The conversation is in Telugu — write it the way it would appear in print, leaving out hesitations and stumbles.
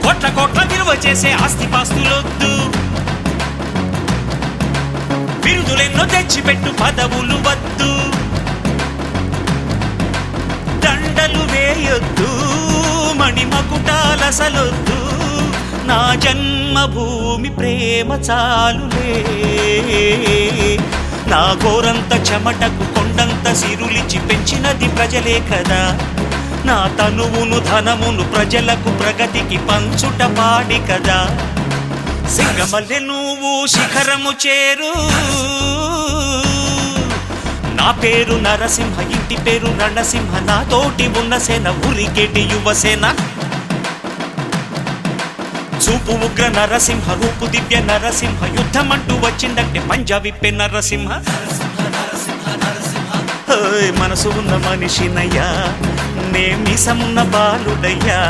కోట్ల కోట్ల విలువ చేసే ఆస్తిపాస్తులొద్దు, బిరుదులెన్నో తెచ్చిపెట్టు పదవులు వద్దు, దండలు వేయొద్దు, మణిమకుటాలసలొద్దు, నా జన్మభూమి ప్రేమ చాలులే. నా గోరంత చెమటకు కొండంత సిరులిచి పెంచినది ప్రజలే కదా, నా తనువును ధనమును ప్రజలకు ప్రగతికి పంచుట పాడి కదా. సింగమల్లె నువ్వు శిఖరము చేరు, నా పేరు నరసింహ, ఇంటి పేరు రణసింహ, నా తోటి ఉన్న సేన ఉరికెటి యువసేన. చూపు ఉగ్ర నరసింహ, రూపు దివ్య నరసింహ, యుద్ధమంటూ వచ్చిందంటే పంజా విప్పే నరసింహ. మనసు ఉన్న మనిషినయ్యా, నే మీసమున్న బాలుడయ్యా.